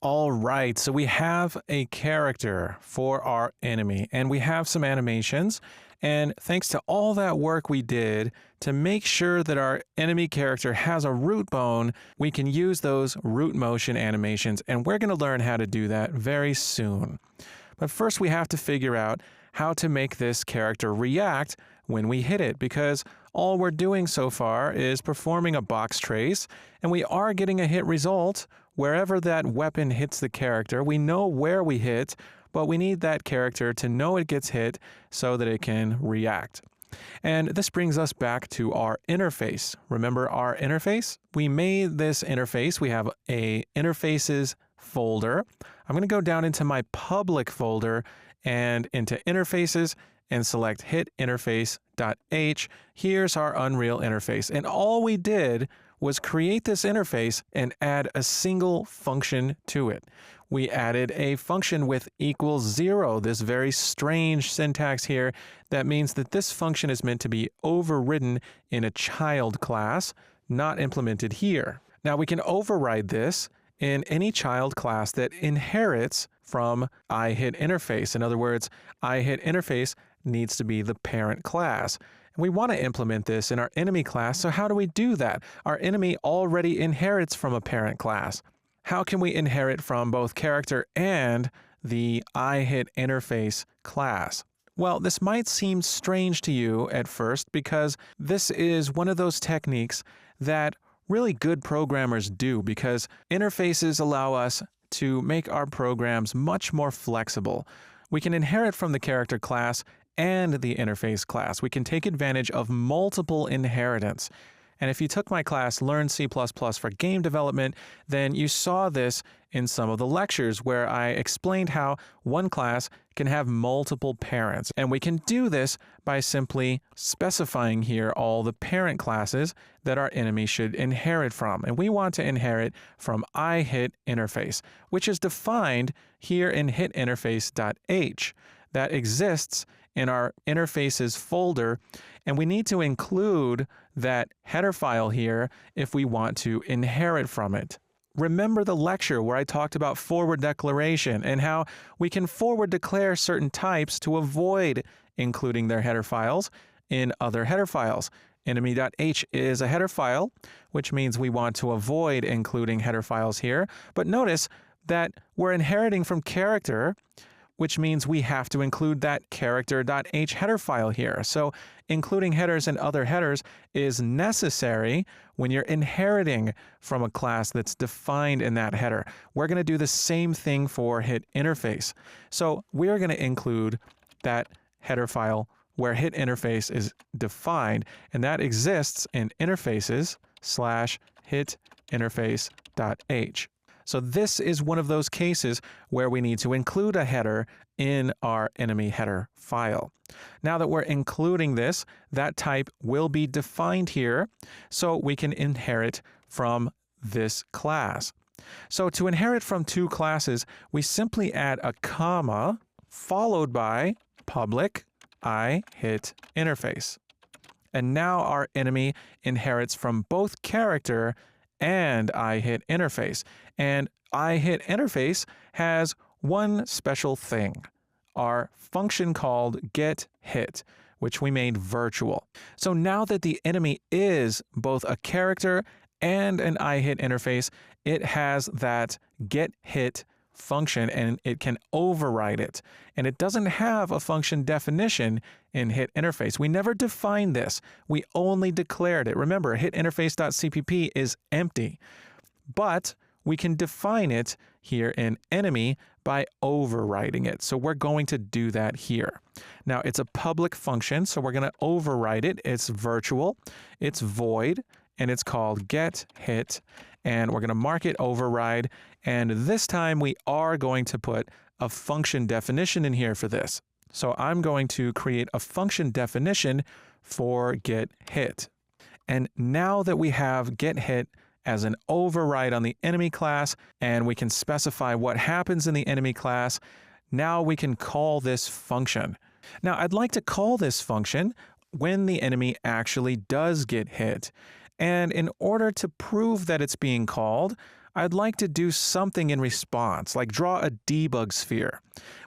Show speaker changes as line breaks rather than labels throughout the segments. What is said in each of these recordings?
All right, so we have a character for our enemy and we have some animations. And thanks to all that work we did to make sure that our enemy character has a root bone, we can use those root motion animations. And we're going to learn how to do that very soon. But first, we have to figure out how to make this character react when we hit it, because all we're doing so far is performing a box trace, and we are getting a hit result wherever that weapon hits the character. We know where we hit, but we need that character to know it gets hit so that it can react. And this brings us back to our interface. Remember our interface? We made this interface. We have a interfaces folder. I'm going to go down into my public folder and into interfaces and select hit interface.h. Here's our Unreal interface. And all we did was create this interface and add a single function to it. We added a function with equals 0, this very strange syntax here that means that this function is meant to be overridden in a child class, not implemented here. Now we can override this in any child class that inherits from iHitInterface. In other words, iHitInterface needs to be the parent class. And we want to implement this in our enemy class, so how do we do that? Our enemy already inherits from a parent class. How can we inherit from both character and the iHitInterface class? Well, this might seem strange to you at first because this is one of those techniques that really good programmers do, because interfaces allow us to make our programs much more flexible. We can inherit from the character class and the interface class. We can take advantage of multiple inheritance. And if you took my class, Learn C++ for Game Development, then you saw this in some of the lectures where I explained how one class can have multiple parents. And we can do this by simply specifying here all the parent classes that our enemy should inherit from. And we want to inherit from iHitInterface, which is defined here in hitinterface.h. That exists in our interfaces folder, and we need to include that header file here if we want to inherit from it. Remember the lecture where I talked about forward declaration and how we can forward declare certain types to avoid including their header files in other header files. Enemy.h is a header file, which means we want to avoid including header files here. But notice that we're inheriting from character, which means we have to include that character.h header file here. So including headers and other headers is necessary when you're inheriting from a class that's defined in that header. We're going to do the same thing for HitInterface. So we're going to include that header file where HitInterface is defined, and that exists in interfaces/hitinterface.h. So this is one of those cases where we need to include a header in our enemy header file. Now that we're including this, that type will be defined here, so we can inherit from this class. So to inherit from two classes, we simply add a comma followed by public iHitInterface. And now our enemy inherits from both character and iHitInterface. And iHitInterface has one special thing, our function called getHit, which we made virtual. So now that the enemy is both a character and an iHitInterface, it has that getHit function and it can override it. And it doesn't have a function definition in HitInterface. We never defined this. We only declared it. Remember, hitinterface.cpp is empty. But we can define it here in enemy by overriding it. So we're going to do that here. Now it's a public function, so we're going to override it. It's virtual, it's void, and it's called getHit. And we're going to mark it override. And this time we are going to put a function definition in here for this. So I'm going to create a function definition for getHit. And now that we have getHit as an override on the enemy class, and we can specify what happens in the enemy class, now we can call this function. Now I'd like to call this function when the enemy actually does get hit. And in order to prove that it's being called, I'd like to do something in response, like draw a debug sphere.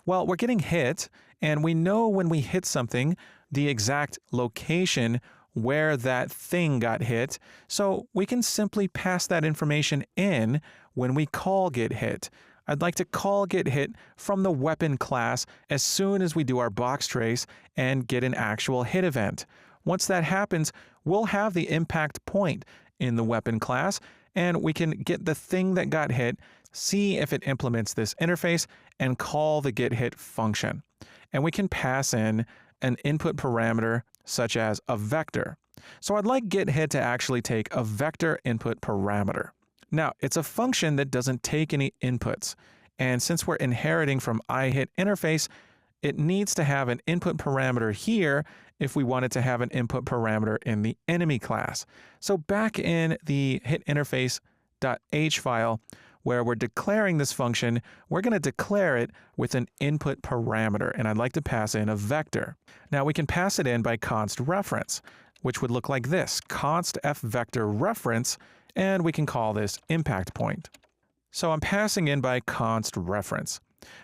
Well, we're getting hit, and we know when we hit something, the exact location where that thing got hit, so we can simply pass that information in when we call getHit. I'd like to call getHit from the weapon class as soon as we do our box trace and get an actual hit event. Once that happens, we'll have the impact point in the weapon class, and we can get the thing that got hit, see if it implements this interface, and call the getHit function. And we can pass in an input parameter such as a vector. So I'd like getHit to actually take a vector input parameter. Now, it's a function that doesn't take any inputs, and since we're inheriting from iHitInterface, it needs to have an input parameter here if we wanted to have an input parameter in the enemy class. So back in the hitinterface.h file, where we're declaring this function, we're going to declare it with an input parameter, and I'd like to pass in a vector. Now we can pass it in by const reference, which would look like this, const fVectorReference, and we can call this impact point. So I'm passing in by const reference.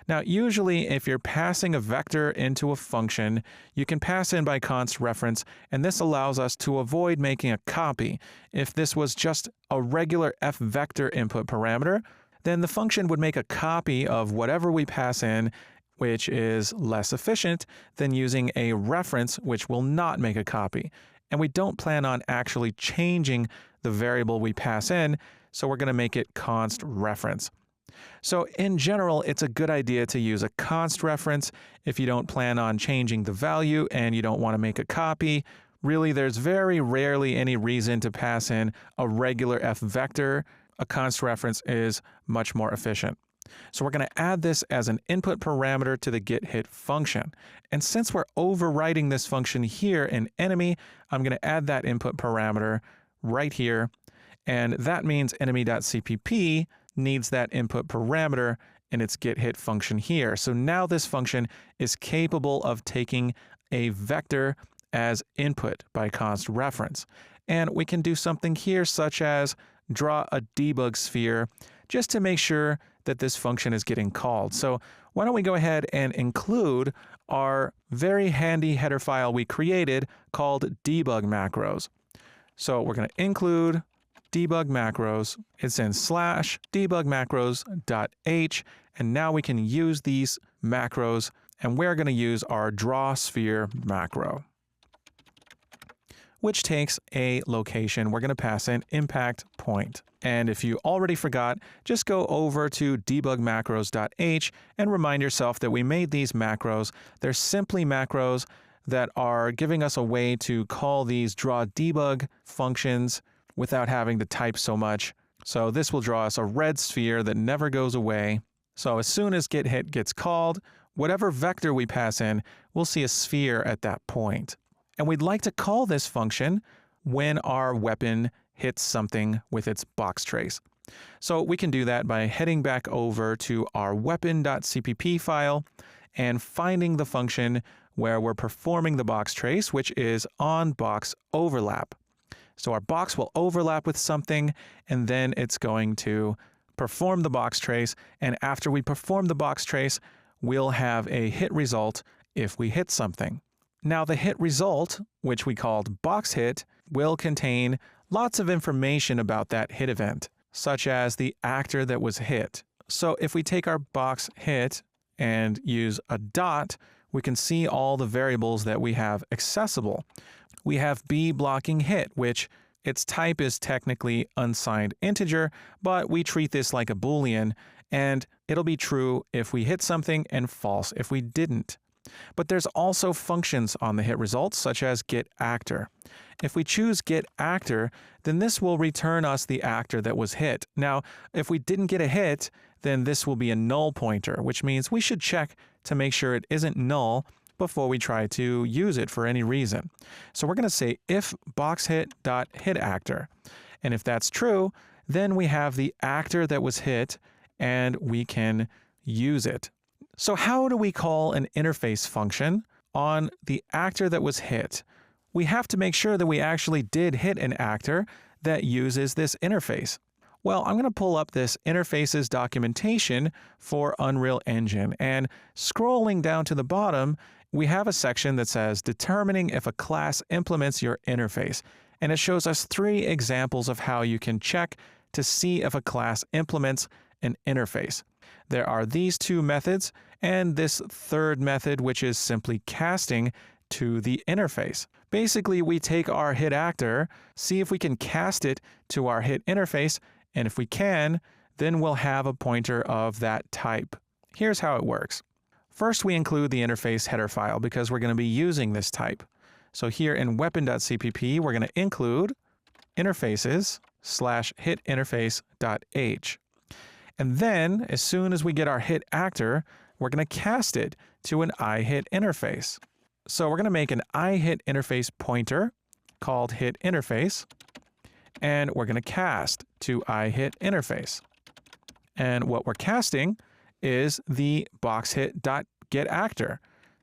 Now, usually if you're passing a vector into a function, you can pass in by const reference, and this allows us to avoid making a copy. If this was just a regular fVector input parameter, then the function would make a copy of whatever we pass in, which is less efficient than using a reference, which will not make a copy. And we don't plan on actually changing the variable we pass in, so we're going to make it const reference. So in general, it's a good idea to use a const reference if you don't plan on changing the value and you don't want to make a copy. Really, there's very rarely any reason to pass in a regular fVector. A const reference is much more efficient. So we're going to add this as an input parameter to the getHit function. And since we're overriding this function here in enemy, I'm going to add that input parameter right here. And that means enemy.cpp needs that input parameter in its getHit function here. So now this function is capable of taking a vector as input by const reference. And we can do something here such as draw a debug sphere just to make sure that this function is getting called. So why don't we go ahead and include our very handy header file we created called debug macros. So we're going to include debug macros. It's in /debugmacros.h, and now we can use these macros, and we're going to use our draw sphere macro, which takes a location. We're going to pass in impact point. And if you already forgot, just go over to debugmacros.h and remind yourself that we made these macros. They're simply macros that are giving us a way to call these draw debug functions without having to type so much. So this will draw us a red sphere that never goes away. So as soon as getHit gets called, whatever vector we pass in, we'll see a sphere at that point. And we'd like to call this function when our weapon hits something with its box trace. So we can do that by heading back over to our weapon.cpp file and finding the function where we're performing the box trace, which is onBoxOverlap. So our box will overlap with something, and then it's going to perform the box trace. And after we perform the box trace, we'll have a hit result if we hit something. Now the hit result, which we called box hit, will contain lots of information about that hit event, such as the actor that was hit. So if we take our box hit and use a dot, we can see all the variables that we have accessible. We have B blocking hit, which its type is technically unsigned integer, but we treat this like a Boolean, and it'll be true if we hit something and false if we didn't. But there's also functions on the hit results, such as getActor. If we choose getActor, then this will return us the actor that was hit. Now, if we didn't get a hit, then this will be a null pointer, which means we should check to make sure it isn't null before we try to use it for any reason. So we're going to say if boxHit.hitActor. And if that's true, then we have the actor that was hit and we can use it. So how do we call an interface function on the actor that was hit? We have to make sure that we actually did hit an actor that uses this interface. Well, I'm going to pull up this interfaces documentation for Unreal Engine, and scrolling down to the bottom, we have a section that says determining if a class implements your interface, and it shows us 3 examples of how you can check to see if a class implements an interface. There are these 2 methods and this 3rd method, which is simply casting to the interface. Basically, we take our hit actor, see if we can cast it to our hit interface, and if we can, then we'll have a pointer of that type. Here's how it works. First, we include the interface header file because we're going to be using this type. So here in weapon.cpp, we're going to include interfaces/hitinterface.h. And then, as soon as we get our hit actor, we're going to cast it to an iHit interface. So we're going to make an iHit interface pointer called hit interface, and we're going to cast to iHit interface. And what we're casting is the boxHit.getActor.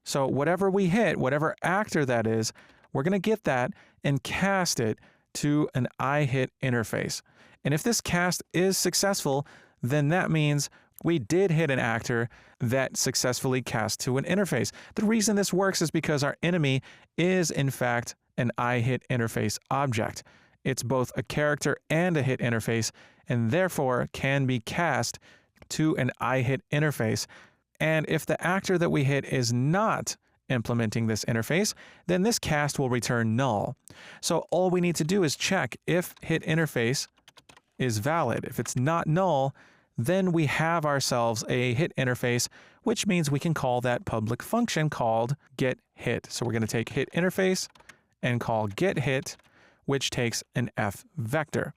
So whatever we hit, whatever actor that is, we're going to get that and cast it to an iHit interface. And if this cast is successful, then that means we did hit an actor that successfully cast to an interface. The reason this works is because our enemy is, in fact, an iHit interface object. It's both a character and a hit interface, and therefore can be cast to an iHit interface. And if the actor that we hit is not implementing this interface, then this cast will return null. So all we need to do is check if hit interface is valid. If it's not null, then we have ourselves a hit interface, which means we can call that public function called getHit. So we're going to take hit interface and call getHit, which takes an F vector.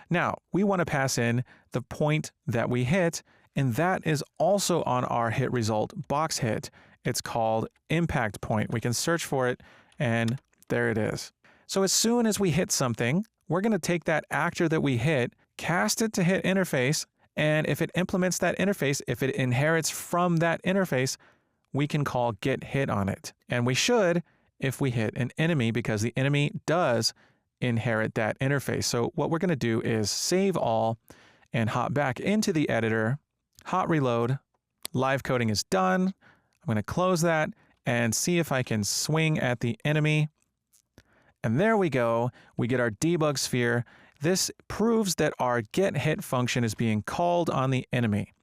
Now, we want to pass in the point that we hit, and that is also on our hit result box hit. It's called impact point. We can search for it, and there it is. So as soon as we hit something, we're going to take that actor that we hit, cast it to hit interface, and if it implements that interface, if it inherits from that interface, we can call getHit on it. And we should if we hit an enemy, because the enemy does inherit that interface. So what we're going to do is save all and hop back into the editor, hot reload, live coding is done. I'm going to close that and see if I can swing at the enemy. And there we go. We get our debug sphere. This proves that our getHit function is being called on the enemy.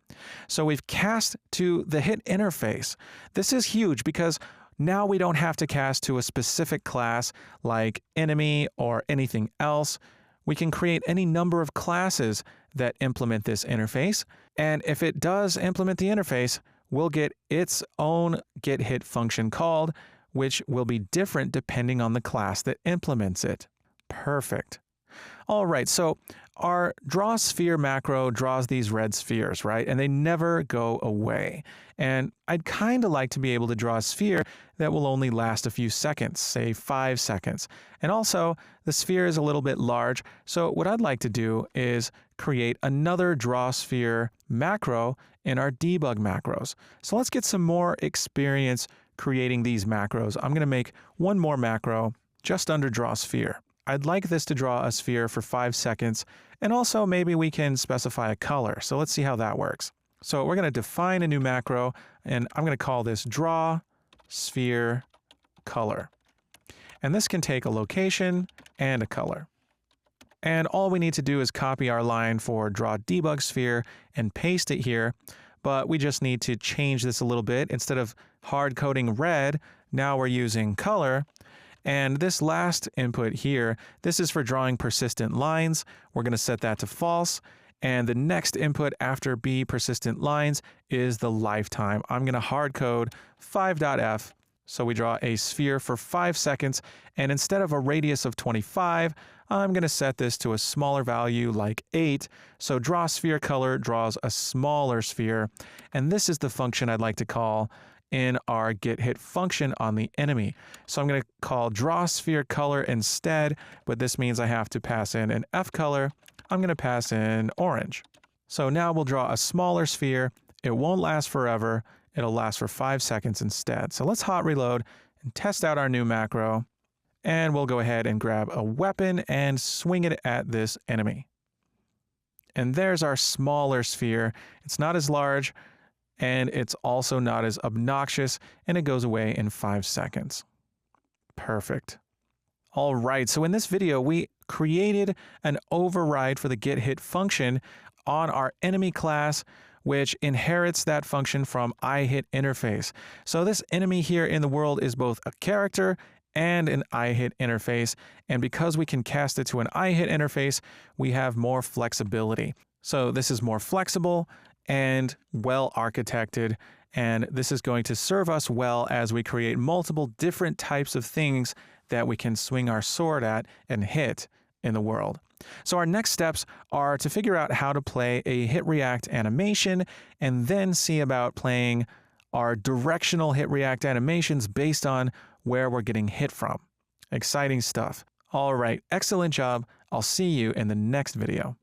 So we've cast to the hit interface. This is huge because now we don't have to cast to a specific class like enemy or anything else. We can create any number of classes that implement this interface. And if it does implement the interface, we'll get its own getHit function called, which will be different depending on the class that implements it. Perfect. All right, so our draw sphere macro draws these red spheres, right? And they never go away. And I'd kind of like to be able to draw a sphere that will only last a few seconds, say 5 seconds. And also, the sphere is a little bit large, so what I'd like to do is create another draw sphere macro in our debug macros. So let's get some more experience creating these macros. I'm going to make one more macro just under draw sphere. I'd like this to draw a sphere for 5 seconds, and also maybe we can specify a color. So let's see how that works. So we're going to define a new macro, and I'm going to call this draw sphere color. And this can take a location and a color. And all we need to do is copy our line for draw debug sphere and paste it here, but we just need to change this a little bit. Instead of hard coding red, now we're using color. And this last input here, this is for drawing persistent lines. We're going to set that to false. And the next input after B persistent lines is the lifetime. I'm going to hard code 5.f. So we draw a sphere for 5 seconds. And instead of a radius of 25, I'm going to set this to a smaller value like 8. So draw sphere color draws a smaller sphere. And this is the function I'd like to call in our getHit function on the enemy. So I'm going to call draw sphere color instead, but this means I have to pass in an F color. I'm going to pass in orange. So now we'll draw a smaller sphere. It won't last forever. It'll last for 5 seconds instead. So let's hot reload and test out our new macro. And we'll go ahead and grab a weapon and swing it at this enemy. And there's our smaller sphere. It's not as large, and it's also not as obnoxious, and it goes away in 5 seconds. Perfect. All right, so in this video, we created an override for the getHit function on our enemy class, which inherits that function from iHitInterface. So this enemy here in the world is both a character and an iHitInterface, and because we can cast it to an iHitInterface, we have more flexibility. So this is more flexible and well architected, and this is going to serve us well as we create multiple different types of things that we can swing our sword at and hit in the world. So our next steps are to figure out how to play a hit react animation and then see about playing our directional hit react animations based on where we're getting hit from. Exciting stuff. All right, excellent job. I'll see you in the next video.